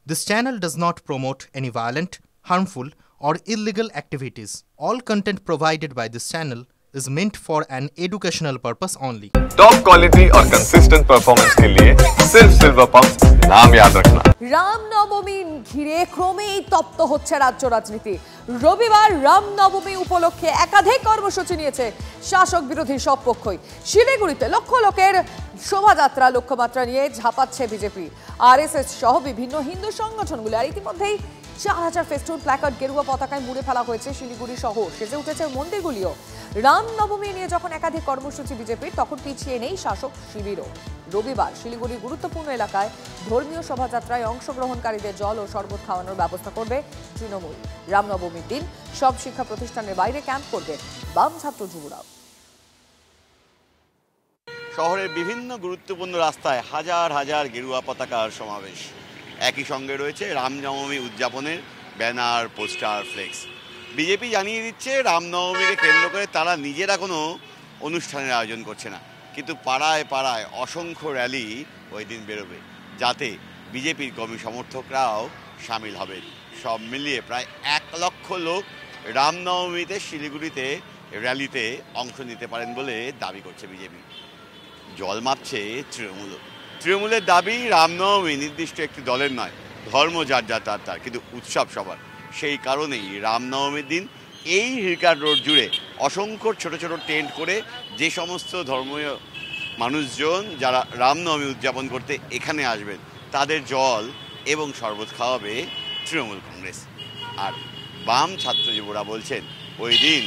This channel does not promote any violent, harmful, or illegal activities. All content provided by this channel is meant for an educational purpose only. Top quality और consistent performance के लिए सिर्फ silver pumps नाम याद रखना। রামনবমী ঘিরে ক্রমেই তপ্ত হচ্ছে রাজ্য রাজনীতি। রবিবার রামনবমী উপলক্ষে একাধিক কর্মসূচি নিয়েছে শাসক বিরোধী সব পক্ষই। শিলিগুড়িতে লক্ষ লোকের শোভাযাত্রা লক্ষ্যমাত্রা নিয়ে ঝাঁপাচ্ছে বিজেপি, আরএসএস সহ বিভিন্ন হিন্দু সংগঠনগুলো। আর ইতিমধ্যেই 4000 ফেস্টুন প্ল্যাকার্ড গেরুয়া পতাকায় মুড়ে ফেলা হয়েছে শিলিগুড়ি শহর, সেজে উঠেছে মন্দিরগুলিও। রামনবমী নিয়ে যখন একাধিক কর্মসূচি বিজেপির, তখন পিছিয়ে নেই শাসক শিবিরও। রবিবার শিলিগুড়ির গুরুত্বপূর্ণ এলাকায় ধর্মীয় শোভাযাত্রায় অংশগ্রহণকারীদের জল ও শরবত খাওয়ানোর ব্যবস্থা করবে তৃণমূল। রামনবমীর দিন সব শিক্ষা প্রতিষ্ঠানের বাইরে ক্যাম্প করবে বাম ছাত্র যুবরাও। শহরের বিভিন্ন গুরুত্বপূর্ণ রাস্তায় হাজার হাজার গেরুয়া পতাকার সমাবেশ। একই সঙ্গে রয়েছে রামনবমী উদযাপনের ব্যানার, পোস্টার, ফ্লেক্স। বিজেপি জানিয়ে দিচ্ছে রামনবমীকে কেন্দ্র করে তারা নিজেরা কোনো অনুষ্ঠানের আয়োজন করছে না, কিন্তু পাড়ায় পাড়ায় অসংখ্য র্যালি ওই দিন বেরোবে, যাতে বিজেপির কর্মী সমর্থকরাও সামিল হবেন। সব মিলিয়ে প্রায় 1 লক্ষ লোক রামনবমীতে শিলিগুড়িতে র্যালিতে অংশ নিতে পারেন বলে দাবি করছে বিজেপি। জল মাপছে তৃণমূলের দাবি রামনবমী নির্দিষ্ট একটি দলের নয়, ধর্ম যার যার তার, কিন্তু উৎসব সবার। সেই কারণেই রামনবমীর দিন এই হিরকার রোড জুড়ে অসংখ্য ছোট ছোট টেন্ট করে যে সমস্ত ধর্মীয় মানুষজন যারা রামনবমী উদযাপন করতে এখানে আসবেন তাদের জল এবং শরবত খাওয়াবে তৃণমূল কংগ্রেস। আর বাম ছাত্র যুবরা বলছেন ওই দিন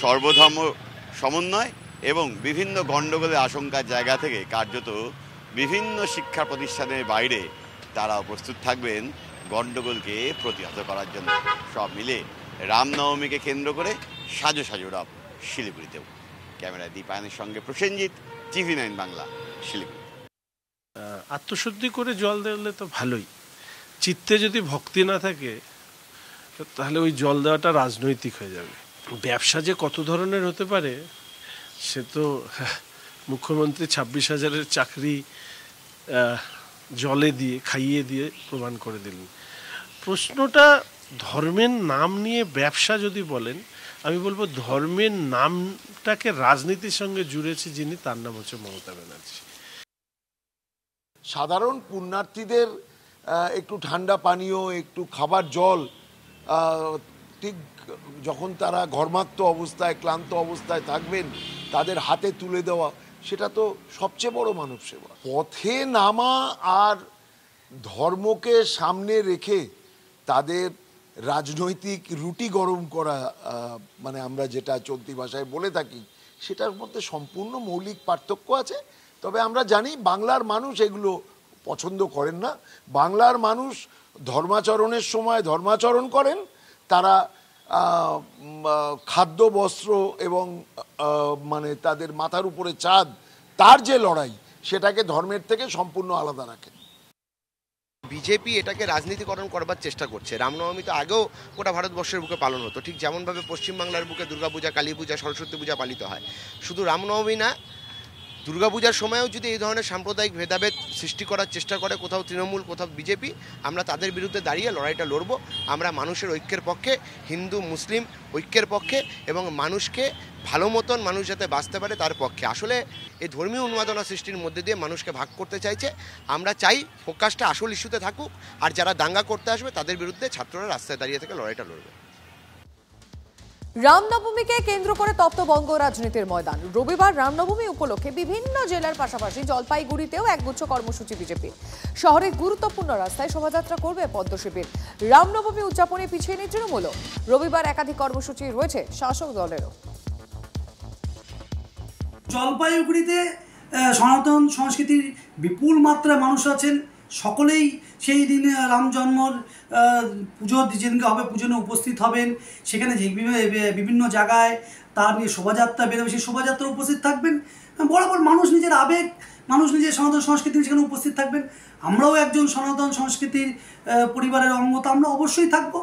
সর্বধর্ম সমন্বয় এবং বিভিন্ন গণ্ডগোলের আশঙ্কার জায়গা থেকে কার্যত বিভিন্ন শিক্ষা প্রতিষ্ঠানের বাইরে তারাও প্রস্তুত থাকবেন গণ্ডগোলকে প্রতিহত করার জন্য। সব মিলে রামনবমীকে কেন্দ্র করে সাজো সাজো রব শিলিগুড়িতেও। ক্যামেরায় দীপায়নের সঙ্গে প্রসেনজিৎ, TV9 বাংলা, শিলিগুড়ি। আত্মশুদ্ধি করে জল দিলে তো ভালোই, চিত্তে যদি ভক্তি না থাকে তাহলে ওই জল দেওয়াটা রাজনৈতিক হয়ে যাবে। ব্যবসা যে কত ধরনের হতে পারে সে তো মুখ্যমন্ত্রী 26,000-এর চাকরি জলে দিয়ে খাইয়ে দিয়ে প্রমাণ করে দিলেন। প্রশ্নটা ধর্মের নাম নিয়ে ব্যবসা যদি বলেন, আমি বলবো ধর্মের নামটাকে রাজনীতির সঙ্গে জুড়েছে যিনি, তার নাম হচ্ছে মমতা ব্যানার্জি। সাধারণ পুণ্যার্থীদের একটু ঠান্ডা পানীয়, একটু খাবার জল ঠিক যখন তারা ঘর্মাক্ত অবস্থায়, ক্লান্ত অবস্থায় থাকবেন তাদের হাতে তুলে দেওয়া, সেটা তো সবচেয়ে বড় মানব সেবা। পথে নামা আর ধর্মকে সামনে রেখে তাদের রাজনৈতিক রুটি গরম করা, মানে আমরা যেটা চলতি ভাষায় বলে থাকি, সেটার মধ্যে সম্পূর্ণ মৌলিক পার্থক্য আছে। তবে আমরা জানি বাংলার মানুষ এগুলো পছন্দ করেন না। বাংলার মানুষ ধর্মাচরণের সময় ধর্মাচরণ করেন, তারা খাদ্য, বস্ত্র এবং মানে তাদের মাথার উপরে চাঁদ, তার যে লড়াই, সেটাকে ধর্মের থেকে সম্পূর্ণ আলাদা রাখেন। বিজেপি এটাকে রাজনীতিকরণ করবার চেষ্টা করছে। রামনবমী তো আগেও গোটা ভারতবর্ষের বুকে পালন হতো, ঠিক যেমনভাবে পশ্চিমবাংলার বুকে দুর্গাপূজা, কালী পূজা, সরস্বতী পূজা পালিত হয়। শুধু রামনবমী না, দুর্গাপূজার সময়ও যদি এই ধরনের সাম্প্রদায়িক ভেদাভেদ সৃষ্টি করার চেষ্টা করে কোথাও তৃণমূল, কোথাও বিজেপি, আমরা তাদের বিরুদ্ধে দাঁড়িয়ে লড়াইটা লড়ব। আমরা মানুষের ঐক্যের পক্ষে, হিন্দু মুসলিম ঐক্যের পক্ষে, এবং মানুষকে ভালো মতন মানুষ যাতে বাঁচতে পারে তার পক্ষে। আসলে এই ধর্মীয় উন্মাদনা সৃষ্টির মধ্যে দিয়ে মানুষকে ভাগ করতে চাইছে। আমরা চাই ফোকাসটা আসল ইস্যুতে থাকুক, আর যারা দাঙ্গা করতে আসবে তাদের বিরুদ্ধে ছাত্ররা রাস্তায় দাঁড়িয়ে থেকে লড়াইটা লড়বে। রামনবমীকে কেন্দ্র করে তপ্ত বঙ্গ রাজনীতির ময়দান। রবিবার রামনবমী উপলক্ষে বিভিন্ন জেলার পাশাপাশি জলপাইগুড়িতেও একগুচ্ছ কর্মসূচি বিজেপির। শহরের গুরুত্বপূর্ণ রাস্তায় শোভাযাত্রা করবে পদ্ম শিবির। রামনবমী উদযাপনে পিছিয়ে নেই তৃণমূলও। রবিবার একাধিক কর্মসূচি রয়েছে শাসক দলেরও। জলপাইগুড়িতে সনাতন সংস্কৃতির বিপুল মাত্রায় মানুষ আছেন। সকলেই সেই দিনে রাম জন্মর পুজো যেদিনকে হবে, পুজোনে উপস্থিত হবেন। সেখানে বিভিন্ন জায়গায় তার নিয়ে শোভাযাত্রা বেরোবে, সেই শোভাযাত্রা উপস্থিত থাকবেন। বরাবর মানুষ নিজের আবেগ, মানুষ নিজের সনাতন সংস্কৃতি সেখানে উপস্থিত থাকবেন। আমরাও একজন সনাতন সংস্কৃতির পরিবারের অঙ্গ, তো আমরা অবশ্যই থাকব।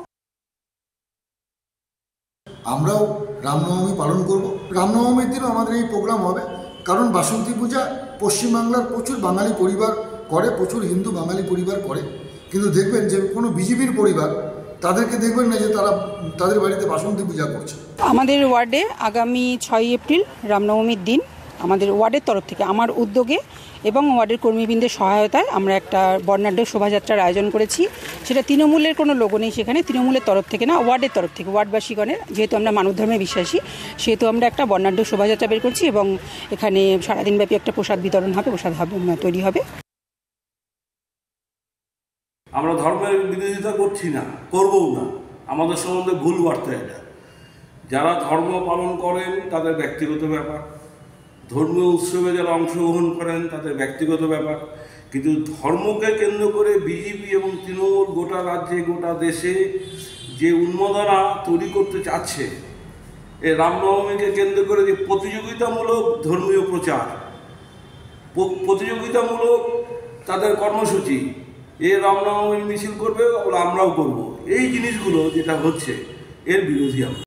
আমরাও রামনবমী পালন করব। রামনবমীর দিনও আমাদের এই প্রোগ্রাম হবে, কারণ বাসন্তী পূজা পশ্চিমবাংলার প্রচুর বাঙালি পরিবার করে, প্রচুর হিন্দু বাঙালি পরিবার করে, কিন্তু দেখবেন যে কোনো বিজেপির পরিবার তাদেরকে দেখবেন না যে তারা তাদের বাড়িতে বাসন্তী পূজা করছে। আমাদের ওয়ার্ডে আগামী 6 এপ্রিল রামনবমীর দিন আমাদের ওয়ার্ডের তরফ থেকে আমার উদ্যোগে এবং ওয়ার্ডের কর্মীবৃন্দের সহায়তায় আমরা একটা বর্ণাঢ্য শোভাযাত্রার আয়োজন করেছি। সেটা তৃণমূলের কোনো লোগো নেই সেখানে, তৃণমূলের তরফ থেকে না, ওয়ার্ডের তরফ থেকে, ওয়ার্ডবাসীগণের, যেহেতু আমরা মানব ধর্মে বিশ্বাসী সেহেতু আমরা একটা বর্ণাঢ্য শোভাযাত্রা বের করছি এবং এখানে সারাদিনব্যাপী একটা প্রসাদ বিতরণ হবে, প্রসাদ তৈরি হবে। আমরা ধর্মের বিরোধিতা করছি না, করবও না, আমাদের সম্বন্ধে ভুল বার্তা এটা। যারা ধর্ম পালন করেন তাদের ব্যক্তিগত ব্যাপার, ধর্মীয় উৎসবে যারা অংশগ্রহণ করেন তাদের ব্যক্তিগত ব্যাপার, কিন্তু ধর্মকে কেন্দ্র করে বিজেপি এবং তৃণমূল গোটা রাজ্যে গোটা দেশে যে উন্মাদনা তৈরি করতে চাচ্ছে, এই রামনবমীকে কেন্দ্র করে যে প্রতিযোগিতামূলক ধর্মীয় প্রচার, প্রতিযোগিতামূলক তাদের কর্মসূচি, এ রামনবমী মিছিল করবে আমরাও করব, এই জিনিসগুলো যেটা হচ্ছে এর বিরোধী আমরা।